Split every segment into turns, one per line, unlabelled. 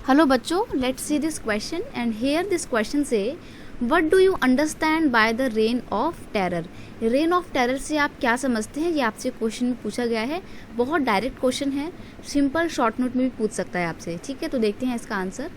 Hello बच्चों, let's see this question and here this question से what do you understand by the reign of terror. Reign of terror से आप क्या समझते हैं, ये आपसे क्वेश्चन में पूछा गया है। बहुत डायरेक्ट क्वेश्चन है, सिंपल शॉर्ट नोट में भी पूछ सकता है आपसे। ठीक है, तो देखते हैं इसका answer.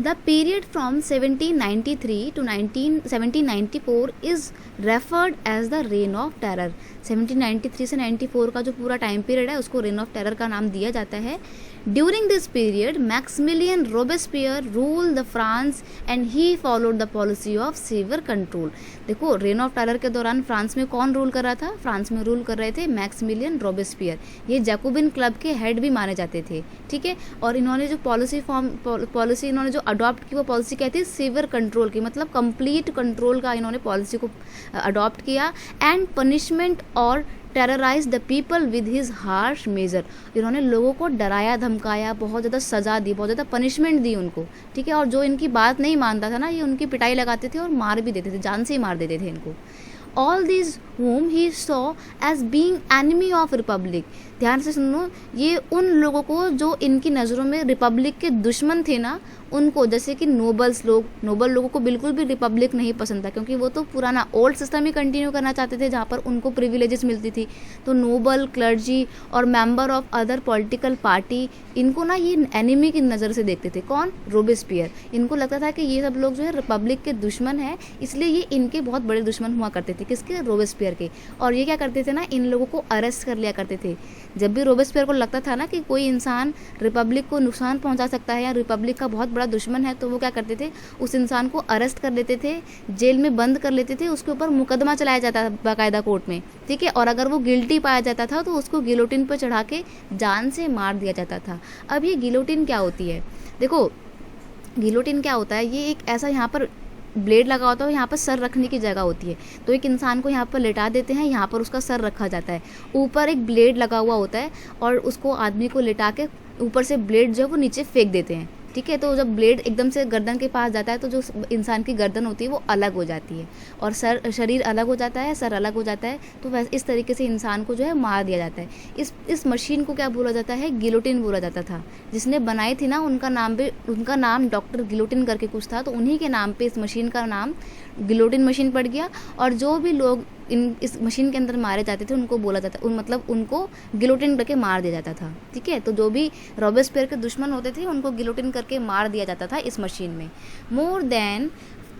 The period from 1793 to 1794 is referred as the reign of terror. 1793 से 94 का जो पूरा टाइम पीरियड है उसको रेन ऑफ टेरर का नाम दिया जाता है। During this period Maximilien Robespierre rule the France and he followed the policy of severe control. देखो, रेन ऑफ टेरर के दौरान फ्रांस में कौन रूल कर रहा था? फ्रांस में रूल कर रहे थे मैक्सिमिलियन रोबेस्पियर। ये जैकोबिन क्लब के हेड भी माने जाते थे। ठीक है, और इन्होंने जो पॉलिसी इन्होंने जो अडॉप्ट की, वो पॉलिसी क्या थी? सीवियर कंट्रोल की, मतलब कंप्लीट कंट्रोल का इन्होंने पॉलिसी को अडॉप्ट किया। एंड पनिशमेंट और terrorise the people with his harsh measure. इन्होंने लोगों को डराया धमकाया, बहुत ज़्यादा सज़ा दी, बहुत ज़्यादा पनिशमेंट दी उनको। ठीक है, और जो इनकी बात नहीं मानता था ना, ये उनकी पिटाई लगाते थे और मार भी देते थे, जान से ही मार देते थे इनको। All this whom he saw as being enemy of republic। ध्यान से सुनो, ये उन लोगों को जो इनकी नज़रों में रिपब्लिक के दुश्मन थे ना, उनको, जैसे कि नोबल लोगों को बिल्कुल भी रिपब्लिक नहीं पसंद था, क्योंकि वो तो पुराना ओल्ड सिस्टम ही कंटिन्यू करना चाहते थे जहाँ पर उनको प्रिविलेजेस मिलती थी। तो नोबल, क्लर्जी और member of other political party, इनको ना ये एनिमी की नज़र से देखते थे। कौन? रोबेस्पियर। इनको लगता था कि ये सब लोग जो है रिपब्लिक के दुश्मन हैं, इसलिए ये इनके बहुत बड़े दुश्मन हुआ करते थे। किसके? रोबेस्पियर के। और ये क्या करते थे ना, इन लोगों को अरेस्ट कर लिया करते थे। जब भी रोबेस्पियर को लगता था ना कि कोई इंसान रिपब्लिक को नुकसान पहुंचा सकता है या रिपब्लिक का बहुत बड़ा दुश्मन है, तो वो क्या करते थे? उस इंसान को अरेस्ट कर लेते थे, जेल में बंद कर लेते थे, उसके ऊपर मुकदमा चलाया जाता था बाकायदा कोर्ट में। ठीक है, और अगर वो गिल्टी पाया जाता था तो उसको गिलोटिन पर चढ़ा के जान से मार दिया जाता था। अब ये गिलोटिन क्या होती है? देखो, गिलोटिन क्या होता है? ये एक ऐसा, यहाँ पर ब्लेड लगा होता है, यहाँ पर सर रखने की जगह होती है। तो एक इंसान को यहाँ पर लेटा देते हैं, यहाँ पर उसका सर रखा जाता है, ऊपर एक ब्लेड लगा हुआ होता है, और उसको आदमी को लेटा के ऊपर से ब्लेड जो है वो नीचे फेंक देते हैं। ठीक है, तो जब ब्लेड एकदम से गर्दन के पास जाता है तो जो इंसान की गर्दन होती है वो अलग हो जाती है, और शरीर अलग हो जाता है, सर अलग हो जाता है। तो वैसे इस तरीके से इंसान को जो है मार दिया जाता है। इस मशीन को क्या बोला जाता है? गिलोटिन बोला जाता था। जिसने बनाई थी ना, उनका नाम डॉक्टर गिलोटिन करके कुछ था, तो उन्हीं के नाम पे इस मशीन का नाम गिलोटिन मशीन पड़ गया। और जो भी लोग इस मशीन के अंदर मारे जाते थे उनको बोला जाता, मतलब उनको गिलोटिन करके मार दिया जाता था। ठीक है, तो जो भी रॉबेस्पियर के दुश्मन होते थे उनको गिलोटिन करके मार दिया जाता था इस मशीन में। More than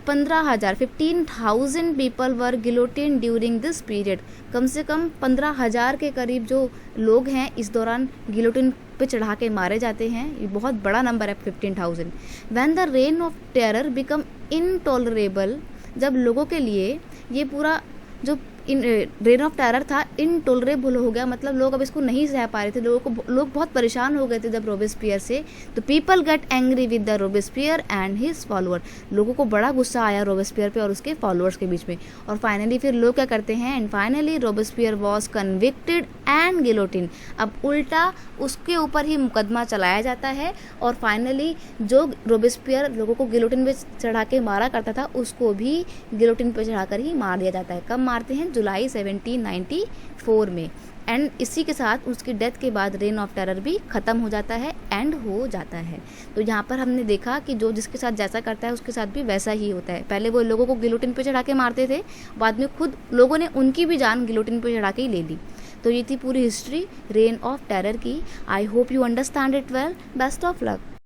15,000 people were guillotine during this period. कम से कम 15,000 के करीब जो लोग हैं इस दौरान गिलोटिन पे चढ़ा के मारे जाते हैं। ये बहुत बड़ा नंबर है, 15,000। When the reign of terror become intolerable, जब लोगों के लिए ये पूरा जो रेन ऑफ टेरर था इनटॉलरेबल हो गया, मतलब लोग अब इसको नहीं सह पा रहे थे, लोग बहुत परेशान हो गए थे जब रोबेस्पियर से। तो people get angry with the Robespierre and his follower. लोगों को बड़ा गुस्सा आया रोबेस्पियर पे और उसके फॉलोअर्स के बीच में। और फाइनली फिर लोग क्या करते हैं? And finally Robespierre was convicted and guillotine. अब उल्टा उसके ऊपर ही मुकदमा चलाया जाता है, और फाइनली जो रोबेस्पियर लोगों को गिलोटिन पे चढ़ा के मारा करता था उसको भी गिलोटिन पे चढ़ाकर ही मार दिया जाता है। कब मारते हैं? जुलाई 1794 में। एंड इसी के साथ उसकी डेथ के बाद रेन ऑफ टेरर भी ख़त्म हो जाता है, एंड हो जाता है। तो यहाँ पर हमने देखा कि जो जिसके साथ जैसा करता है उसके साथ भी वैसा ही होता है। पहले वो लोगों को गिलोटिन पे चढ़ा के मारते थे, बाद में खुद लोगों ने उनकी भी जान गिलोटिन पे चढ़ा के ही ले ली। तो ये थी पूरी हिस्ट्री रेन ऑफ टेरर की। I hope you understand it well. Best of luck.